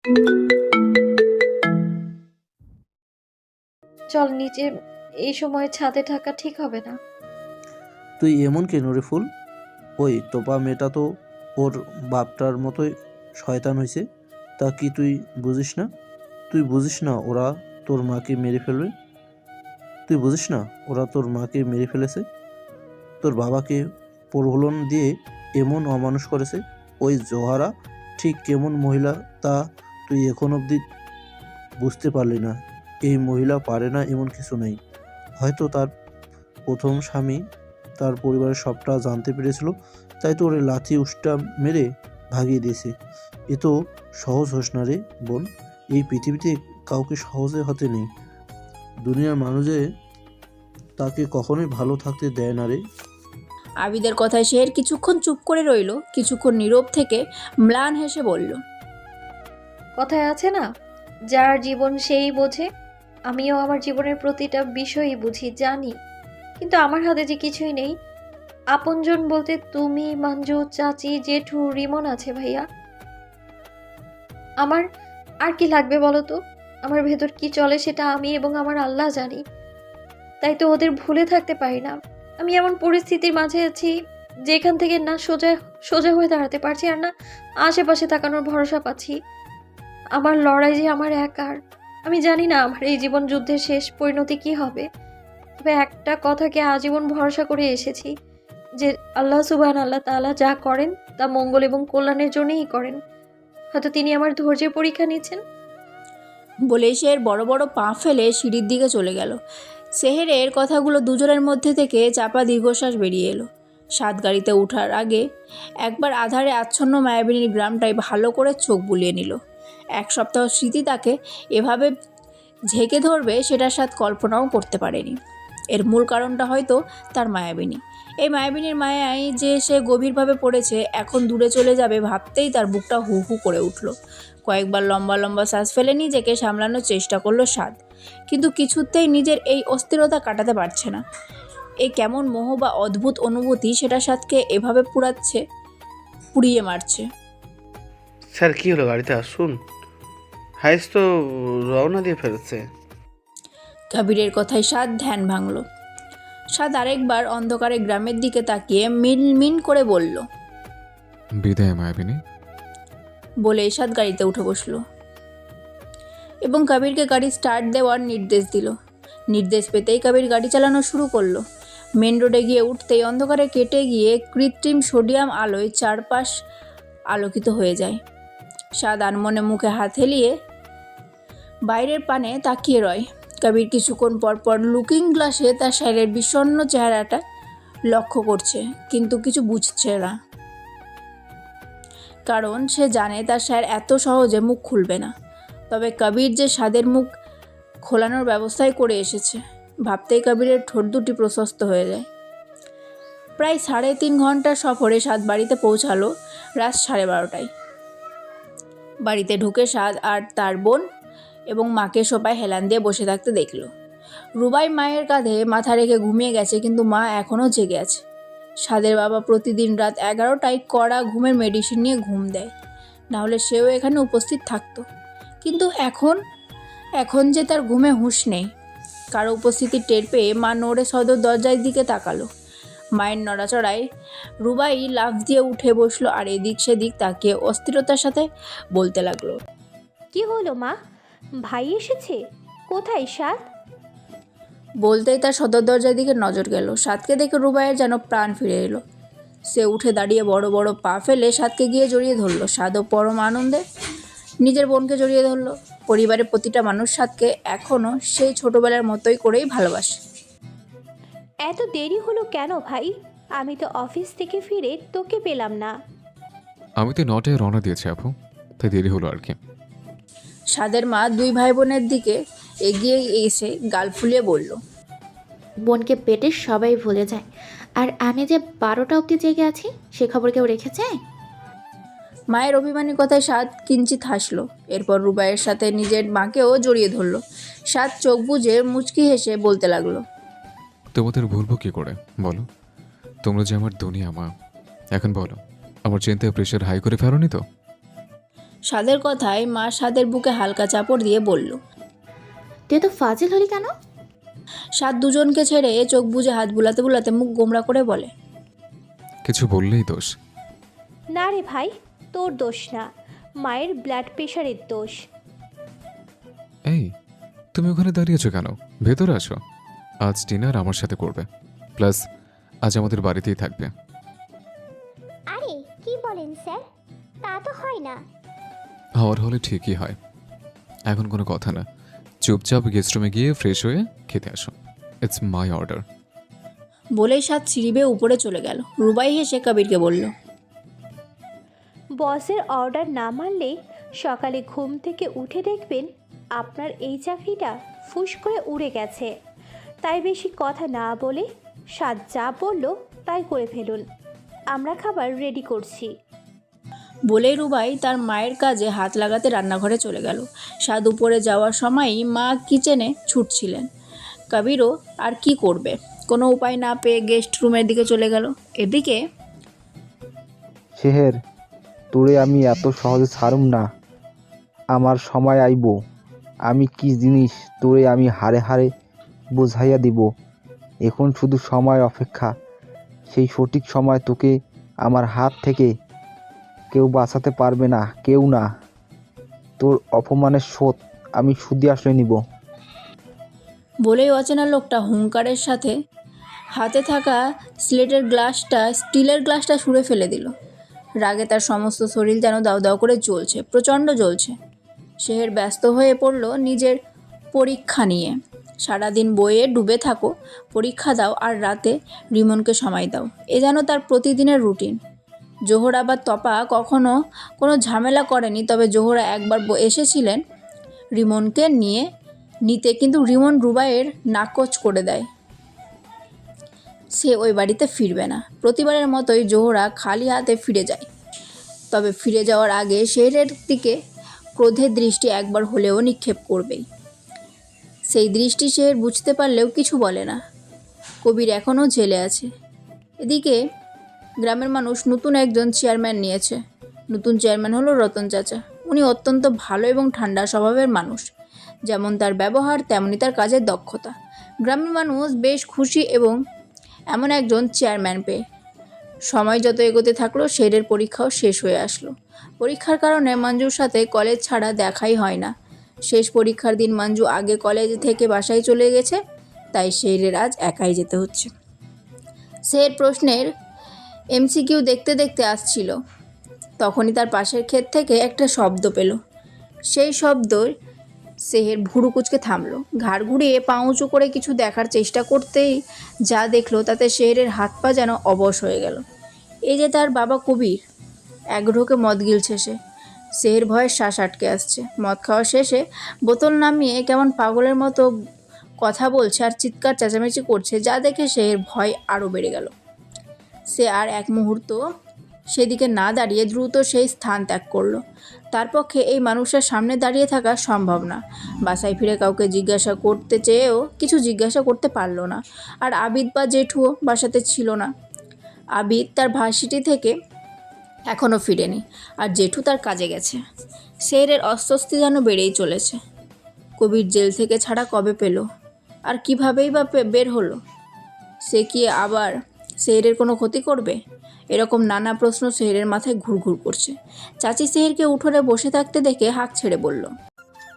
চল নিচে, এই সময় ছাদে থাকা ঠিক হবে না। তুই এমন কেন রে ফুল? ওই তোপা মেয়েটা তো ওর বাপটার মতোই শয়তান হয়েছে। তা কি তুই বুঝিস না? তুই বুঝিস না ওরা তোর মাকে মেরে ফেলবে? তুই বুঝিস না ওরা তোর মাকে মেরে ফেলেছে? তোর বাবাকে প্রলোভন দিয়ে এমন অমানুষ করেছে। ওই জোহারা ঠিক কেমন মহিলা তা তুই এখন অবধি বুঝতে পারলি না। এই মহিলা পারে না এমন কিছু নেই। হয়তো তার প্রথম স্বামী তার পরিবারের সবটা জানতে পেরেছিল, তাই তো ওরে লাথি উষ্টা মেরে ভাগিয়ে দিয়েছে। এ তো সহজ হোস না রে বোন। এই পৃথিবীতে কাউকে সহজে হতে নেই। দুনিয়ার মানুষে তাকে কখনোই ভালো থাকতে দেয় না রে। আবিদের কথায় শের কিছুক্ষণ চুপ করে রইল, কিছুক্ষণ নীরব থেকে ম্লান হেসে বলল, কথায় আছে না, যার জীবন সেই বোঝে। আমিও আমার জীবনের প্রতিটা বিষয়ই বুঝি, জানি, কিন্তু আমার হাতে যে কিছুই নেই। আপনজন বলতে তুমি, মঞ্জু, চাচি, জেঠু, রিমন আছে ভাইয়া। আমার আর কি লাগবে বলো তো? আমার ভেতর কি চলে সেটা আমি এবং আমার আল্লাহ জানি। তাই তো ওদের ভুলে থাকতে পারি না। আমি এমন পরিস্থিতির মাঝে আছি যেখান থেকে না সোজা সোজা হয়ে দাঁড়াতে পারছি, আর না আশেপাশে তাকানোর ভরসা পাচ্ছি। আমার লড়াই যে আমার একার। আমি জানি না আমার এই জীবন যুদ্ধের শেষ পরিণতি কি হবে, তবে একটা কথাকে আজীবন ভরসা করে এসেছি, যে আল্লাহ সুবহান আল্লাহ তাআলা যা করেন তা মঙ্গল এবং কল্যাণের জন্যই করেন। হয়তো তিনি আমার ধৈর্যের পরীক্ষা নিচ্ছেন। বলে শের বড় বড় পা ফেলে সিঁড়ির দিকে চলে গেল। সেহেরের কথাগুলো দুজনের মধ্যে থেকে চাপা দীর্ঘশ্বাস বেরিয়ে এলো। সাত গাড়িতে ওঠার আগে একবার আধারে আচ্ছন্ন মায়াবিনীর গ্রামটাই ভালো করে চোখ বুলিয়ে নিল। এক সপ্তাহ স্মৃতি তাকে এভাবে ঝেঁকে ধরবে সেটার সাথে কল্পনাও করতে পারেনি। এর মূল কারণটা হয়তো তার মায়াবিনী। এই মায়াবিনীর মায়ায় যে সে গভীরভাবে পড়েছে, এখন দূরে চলে যাবে ভাবতেই তার বুকটা হু হু করে উঠল। কয়েকবার লম্বা লম্বা শ্বাস ফেলে নিজেকে সামলানোর চেষ্টা করলো সাদ, কিন্তু কিছুতেই নিজের এই অস্থিরতা কাটাতে পারছে না। এই কেমন মোহ বা অদ্ভুত অনুভূতি সেটা সাদকে এভাবে পুড়িয়ে মারছে। স্যার কি হলো, গাড়িতে আসুন। হাইস তো রওনা দিয়ে ফেলছে। কাবিরের কথায় সাদ ধ্যান ভাঙল। সাদ আরেকবার অন্ধকারে গ্রামের দিকে তাকিয়ে মিন করে বলল, বিদায় মায়াবিনী। বলে সাদ গাড়িতে উঠে বসলো এবং কাবিরকে গাড়ি স্টার্ট দেওয়ার নির্দেশ দিল। নির্দেশ পেতেই কাবির গাড়ি চালানো শুরু করলো। মেন রোডে গিয়ে উঠতেই অন্ধকারে কেটে গিয়ে কৃত্রিম সোডিয়াম আলোয় চারপাশ আলোকিত হয়ে যায়। সাদ আনমনে মুখে হাত হেলিয়ে বাইরের পানে তাকিয়ে রয়। কাবির কিছুক্ষণ পরপর লুকিং গ্লাসে তার স্যারের বিষণ্ণ চেহারাটা লক্ষ্য করছে, কিন্তু কিছু বুঝছে না, কারণ সে জানে তার স্যার এত সহজে মুখ খুলবে না। তবে কবির যে সাদের মুখ খোলানোর ব্যবস্থাই করে এসেছে, ভাবতেই কবিরের ঠোঁট দুটি প্রশস্ত হয়ে যায়। প্রায় 3.5 ঘন্টার সফরে সাদ বাড়িতে পৌঁছালো রাত 12:30টায়। বাড়িতে ঢুকে সাদ আর তার বোন এবং মাকে সোফায় হেলান দিয়ে বসে থাকতে দেখল। রুবাই মায়ের কাঁধে মাথা রেখে ঘুমিয়ে গেছে, কিন্তু মা এখনও জেগে আছে। সাদের বাবা প্রতিদিন রাত 11টায় কড়া ঘুমের মেডিসিন নিয়ে ঘুম দেয়, নাহলে সেও এখানে উপস্থিত থাকতো। কিন্তু এখন যে তার ঘুমে হুঁশ নেই। কারো উপস্থিতি টের পেয়ে মা নড়ে সদর দরজার দিকে তাকালো। মায়ের নড়াচড়ায় রুবাই লাফ দিয়ে উঠে বসলো আর এদিক সেদিক তাকিয়ে অস্থিরতার সাথে বলতে লাগলো, কি হলো মা? ভাই এসেছে? কোথায় সাদ? বলতেই তার সদর দরজার দিকে নজর গেল। সাদকে দেখে রুবাইয়ের যেন প্রাণ ফিরে এলো। সে উঠে দাঁড়িয়ে বড় বড় পা ফেলে সাদকে গিয়ে জড়িয়ে ধরলো। সাদও পরম আনন্দে নিজের বোনকে জড়িয়ে ধরলো। পরিবারের প্রতিটা মানুষ সাদকে এখনও সেই ছোটবেলার মতোই করেই ভালোবাসে। এত দেরি হলো কেন ভাই? আমি তো অফিস থেকে ফিরে তোকে পেলাম না। আমি তো 9টায় রওনা দিয়েছি আপু, তাই দেরি হলো আর কি। সাদের মা দুই ভাই বোনের দিকে এগিয়ে এসে গাল ফুলিয়ে বলল, বোনকে পেটে সবাই ভুলে যায়, আর আমি যে 12টা অবধি জেগে আছি সে খবর কেউ রেখেছে? মায়ের অভিমানী কথায় সাদ কিঞ্চিত হাসলো। এরপর রুবাইয়ের সাথে নিজের মাকেও জড়িয়ে ধরলো। সাদ চোখ বুজে মুচকি হেসে বলতে লাগলো, তোমাদের ভুলবো কি করে বলো? তোমরা যে আমার দুনিয়া মা। এখন বলো, আমার চিন্তায় প্রেশার হাই করে ফেলোনি তো? সাদের কথায় মা সাদের বুকে হালকা চাপড় দিয়ে বলল। তুই তো ফাজিল হলি কেন? সাদ দুজনকে ছেড়ে চোখ বুজে হাত বুলাতে বুলাতে মুখ গোমড়া করে বলে। কিছু বললেই দোষ। না রে ভাই, তোর দোষ না, মায়ের ব্লাড প্রেশারের দোষ। এই, তুমি ওখানে দাঁড়িয়েছো কেন? ভেতরে আসো। আজ ডিনার আমার সাথে করবে, প্লাস আজ আমাদের বাড়িতেই থাকবে। আরে কি বলেন স্যার, তা তো হয় না। হওয়ার হলে ঠিকই হয়। এখন কোনো কথা না, চুপচাপ গেস্ট রুমে গিয়ে ফ্রেশ হয়ে খেতে আসো। It's my order. বলেই সাদ সিঁড়ি বেয়ে উপরে চলে গেল। রুবাই হেসে কবিরকে বলল। বসের অর্ডার না মানলে সকালে ঘুম থেকে উঠে দেখবেন আপনার এই চাকরিটা ফুস করে উড়ে গেছে। তাই বেশি কথা না বলে সাদ যা বলল তাই করে ফেলুন। আমরা খাবার রেডি করছি। বলেই রুবাই তার মায়ের কাজে হাত লাগাতে রান্নাঘরে চলে গেল। সাদ উপরে যাওয়ার সময়ই মা কিচেনে ছুটছিলেন। কবিরও আর কি করবে, কোনো উপায় না পেয়ে গেস্ট রুমের দিকে চলে গেল। এদিকে শেহের, তোরে আমি এত সহজে ছাড়ুম না। আমার সময় আইব, আমি কি জিনিস তোরে আমি হারে হারে বোঝাইয়া দিব। এখন শুধু সময় অপেক্ষা। সেই সঠিক সময় তোকে আমার হাত থেকে কেউ বাঁচাতে পারবে না, কেউ না। তোর অপমানের শোধ আমি শুধু আসলে নিব। বলেই অচেনা লোকটা হুঙ্কারের সাথে হাতে থাকা স্টিলের গ্লাসটা ছুঁড়ে ফেলে দিল। রাগে তার সমস্ত শরীর যেন দাউ দাউ করে জ্বলছে, প্রচণ্ড জ্বলছে। শেহের ব্যস্ত হয়ে পড়ল নিজের পরীক্ষা নিয়ে। সারাদিন বইয়ে ডুবে থাকো, পরীক্ষা দাও আর রাতে রিমনকে সময় দাও, এ যেন তার প্রতিদিনের রুটিন। জোহরা বা তপা কখনো কোনো ঝামেলা করেনি, তবে জোহরা একবার এসেছিলেন রিমনকে নিতে, কিন্তু রিমন রুবাইয়ের নাকচ করে দেয়। সে ওই বাড়িতে ফিরবে না। প্রতিবারের মতোই জোহরা খালি হাতে ফিরে যায়। তবে ফিরে যাওয়ার আগে শেহরের দিকে ক্রোধের দৃষ্টি একবার হলেও নিক্ষেপ করবেই। সেই দৃষ্টি শেহর বুঝতে পারলেও কিছু বলে না। কবির এখনও জেলে আছে। এদিকে গ্রামের মানুষ নতুন একজন চেয়ারম্যান নিয়েছে। নতুন চেয়ারম্যান হলো রতন চাচা। উনি অত্যন্ত ভালো এবং ঠান্ডা স্বভাবের মানুষ। যেমন তার ব্যবহার, তেমনি তার কাজের দক্ষতা। গ্রামের মানুষ বেশ খুশি এবং এমন একজন চেয়ারম্যান পেয়ে। সময় যত এগোতে থাকলো শেহরের পরীক্ষাও শেষ হয়ে আসলো। পরীক্ষার কারণে মঞ্জুর সাথে কলেজ ছাড়া দেখাই হয় না। শেষ পরীক্ষার দিন মঞ্জু আগে কলেজ থেকে বাসায় চলে গেছে, তাই শেহরের আজ একাই যেতে হচ্ছে। শেহর প্রশ্নের এমসিকিউ দেখতে দেখতে আসছিল, তখনই তার পাশের ক্ষেত থেকে একটা শব্দ পেল। সেই শব্দ শেহর ভুরু কুচকে থামলো। ঘাড় ঘুরিয়ে পা উঁচু করে কিছু দেখার চেষ্টা করতেই যা দেখলো তাতে শেহরের হাত পা যেন অবশ হয়ে গেল। এই যে তার বাবা কবির, এক ঢোকে মদ গিলছে সে। শেহর ভয়ে শ্বাস আটকে আসছে। মদ খাওয়া শেষে বোতল নামিয়ে কেমন পাগলের মতো কথা বলছে আর চিৎকার চেঁচামেচি করছে, যা দেখে শেহর ভয় আরও বেড়ে গেল। সে আর এক মুহূর্ত সেদিকে না দাঁড়িয়ে দ্রুত সেই স্থান ত্যাগ করলো। তার পক্ষে এই মানুষের সামনে দাঁড়িয়ে থাকা সম্ভব না। বাসায় ফিরে কাউকে জিজ্ঞাসা করতে চেয়েও কিছু জিজ্ঞাসা করতে পারলো না। আর আবিদ বা জেঠুও বাসাতে ছিল না। আবিদ তার ভার্সিটি থেকে এখনও ফিরেনি, আর জেঠু তার কাজে গেছে। শেহরের অস্বস্তি যেন বেড়েই চলেছে। কবির জেল থেকে ছাড়া কবে পেল, আর কিভাবেই বা বের হলো? সে কি আবার শেহরের কোনো ক্ষতি করবে? এরকম নানা প্রশ্ন শেহরের মাথায় ঘুরঘুর করছে। চাচি শেহরকে উঠোনে বসে থাকতে দেখে হাঁক ছেড়ে বলল।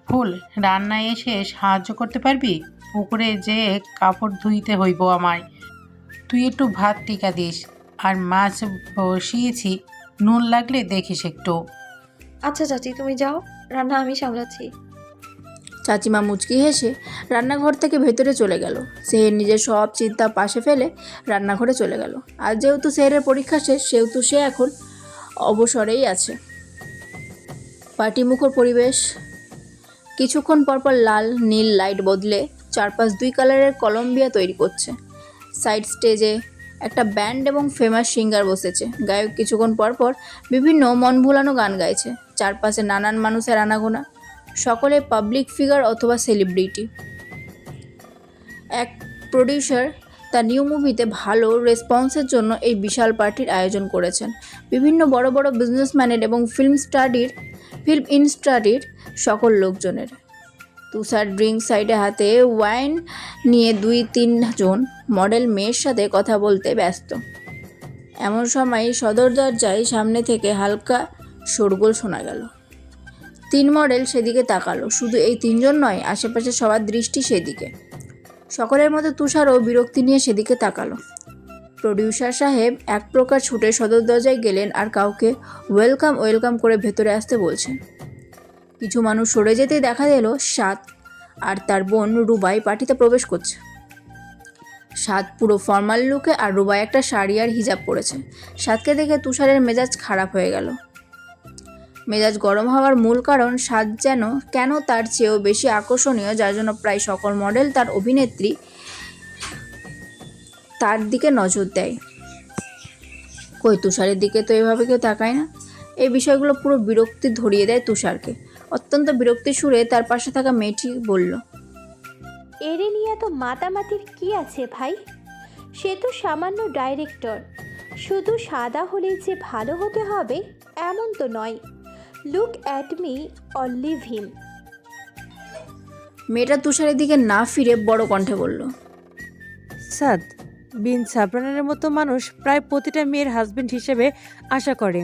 ফুল, রান্নায় এসে সাহায্য করতে পারবি? পুকুরে যেয়ে কাপড় ধুইতে হইব আমায়। তুই একটু ভাত টিকা দিস, আর মাছ বসিয়েছি, নুন লাগলে দেখিস একটু। আচ্ছা চাচি, তুমি যাও, রান্না আমি সামলাচ্ছি। চাচিমা মুচকি হেসে রান্নাঘর থেকে ভেতরে চলে গেল। শেহর নিজের সব চিন্তা পাশে ফেলে রান্নাঘরে চলে গেল। আর যেহেতু শেহরের পরীক্ষা শেষ, সেহেতু সে এখন অবসরেই আছে। পার্টিমুখর পরিবেশ। কিছুক্ষণ পরপর লাল নীল লাইট বদলে চারপাশ 2 কালারের কলম্বিয়া তৈরি করছে। সাইড স্টেজে একটা ব্যান্ড এবং ফেমাস সিঙ্গার বসেছে। গায়ক কিছুক্ষণ পরপর বিভিন্ন মন ভোলানো গান গাইছে। চারপাশে নানান মানুষের আনাগোনা, সকলে পাবলিক ফিগার অথবা সেলিব্রিটি। এক প্রডিউসার তার নিউ মুভিতে ভালো রেসপন্সের জন্য এই বিশাল পার্টির আয়োজন করেছেন। বিভিন্ন বড় বড় বিজনেসম্যানের এবং ফিল্ম ফিল্ম ইন্ডাস্ট্রির সকল লোকজনের। তুষার ড্রিঙ্ক সাইডে হাতে ওয়াইন নিয়ে 2-3 জন মডেল মেয়ের সাথে কথা বলতে ব্যস্ত। এমন সময় সদর দরজায় সামনে থেকে হালকা শোরগোল শোনা গেল। 3 মডেল সেদিকে তাকালো। শুধু এই 3 জন নয়, আশেপাশে সবার দৃষ্টি সেদিকে। সকলের মধ্যে তুষারও বিরক্তি নিয়ে সেদিকে তাকালো। প্রডিউসার সাহেব এক প্রকার ছুটে সদর দরজায় গেলেন আর কাউকে ওয়েলকাম করে ভেতরে আসতে বলছেন। কিছু মানুষ সরে যেতেই দেখা গেল সাত আর তার বোন রুবাই পার্টিতে প্রবেশ করছে। সাত পুরো ফর্মাল লুকে আর রুবাই একটা শাড়ি আর হিজাব পরেছে। সাতকে দেখে তুষারের মেজাজ খারাপ হয়ে গেল। মেজাজ গরম হওয়ার মূল কারণ সাত যেন কেন তার চেয়েও বেশি আকর্ষণীয়, যার জন্য প্রায় সকল মডেল তার অভিনেত্রী তার দিকে নজর দেয়। কই তুষারের দিকে তো এভাবে কেউ তাকায় না। এই বিষয়গুলো পুরো বিরক্তি ধরিয়ে দেয় তুষারকে। অত্যন্ত বিরক্তি সুরে তার পাশে থাকা মেয়েটি বলল, এরে নিয়ে এত মাতামাতির কি আছে ভাই? সে তো সামান্য ডাইরেক্টর। শুধু সাদা হলেই যে ভালো হতে হবে এমন তো নয়। Look at me or leave him. মেয়েটা তুষারের দিকে না ফিরে বড় কণ্ঠে বলল, সাদ, বিন সাবরানের মতো মানুষ প্রায় প্রতিটা মেয়ের হাজবেন্ড হিসেবে আশা করে।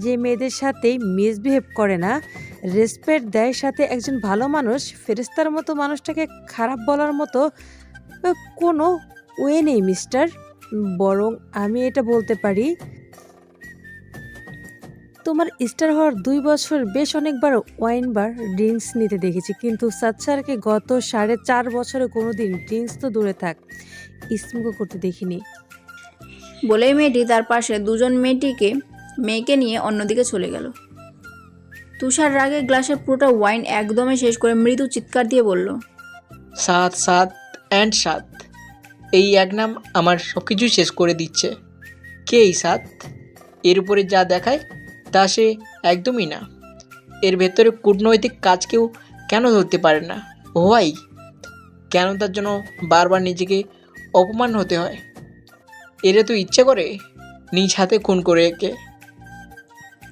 যে মেয়েদের সাথে মিসবিহেভ করে না, রেসপেক্ট দেয়, সাথে একজন ভালো মানুষ, ফেরেশতার মতো মানুষটাকে খারাপ বলার মতো কোনো ওয়ে নেই মিস্টার। বরং আমি এটা বলতে পারি, তোমার স্টার হওয়ার 2 বছর বেশ অনেকবার ওয়াইন বার ড্রিঙ্কস নিতে দেখেছি, কিন্তু সাচ্চারকে গত 4.5 বছরে কোনোদিন ড্রিঙ্কস তো দূরে থাক, স্মোকও করতে দেখিনি। বলেই মেয়েটি তার পাশে 2 জন মেয়েকে নিয়ে অন্যদিকে চলে গেল। তুষার রাগে গ্লাসের পুরোটা ওয়াইন একদমে শেষ করে মৃদু চিৎকার দিয়ে বলল, সাত সাত অ্যান্ড সাত, এই এক নাম আমার সব কিছুই শেষ করে দিচ্ছে। কে এই সাত? এর উপরে যা দেখায় তা সে একদমই না। এর ভেতরে কূটনৈতিক কাজ কেউ কেন ধরতে পারে না? ওয়াই, কেন তার জন্য বারবার নিজেকে অপমান হতে হয়? এরা তো ইচ্ছে করে নিজ হাতে খুন করে একে।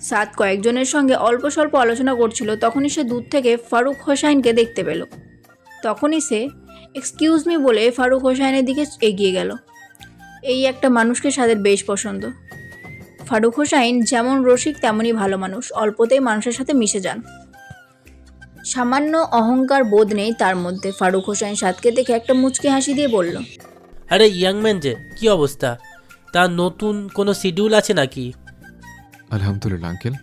সাত কয়েকজনের সঙ্গে অল্প স্বল্প আলোচনা করছিল। তখনই সে দূর থেকে ফারুক হোসাইনকে দেখতে পেল। তখনই সে এক্সকিউজ মি বলে ফারুক হোসাইনের দিকে এগিয়ে গেল। এই একটা মানুষকে সাদের বেশ পছন্দ। ফারুক হোসাইন যেমন রসিক তেমনই ভালো মানুষ। অল্পতেই মানুষের সাথে মিশে যান। সামান্য অহংকার বোধ নেই তার মধ্যে। ফারুক হোসাইন সাদকে দেখে একটা মুচকি হাসি দিয়ে বলল, আরে ইয়াংম্যান যে, কি অবস্থা? তার নতুন কোনো শিডিউল আছে নাকি? আলহামদুলিল্লাহ আঙ্কেল,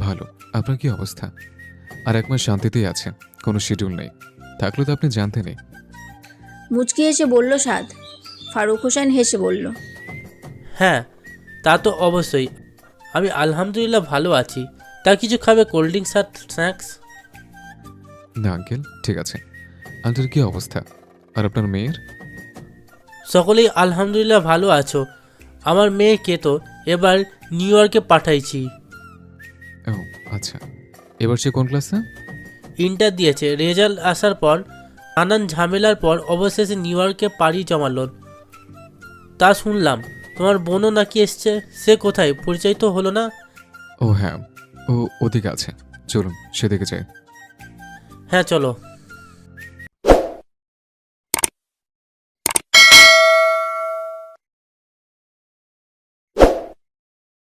ভালো। আপনার কি অবস্থা? আর 1 মাস শান্তিতেই আছে, কোনো শিডিউল নেই। থাকলে তো আপনি জানতেনই। মুচকি হেসে বলল সাদ। ফারুক হোসেন হেসে বলল, হ্যাঁ, তা তো অবশ্যই। আমি আলহামদুলিল্লাহ ভালো আছি। তা কিছু খাবে? কোল্ড ড্রিঙ্কস আর স্ন্যাক্স? না আঙ্কেল, ঠিক আছে। আন্টির কি অবস্থা? আর আপনার মেয়ের? সকলেই আলহামদুলিল্লাহ ভালো আছো। আমার মেয়েকে তো এবার নিউ ইয়র্কে পাঠাইছি। ও আচ্ছা, এবার সে কোন ক্লাসে? ইন্টার দিয়েছে। রেজাল্ট আসার পর নানান ঝামেলার পর অবশেষে নিউ ইয়র্কে পাড়ি জমালো। তা শুনলাম তোমার বোনও নাকি এসছে। সে কোথায়? পরিচয় তো হলো না। ও হ্যাঁ, ও ওদিকে আছে, চলুন সেদিকে যাই। হ্যাঁ চলো।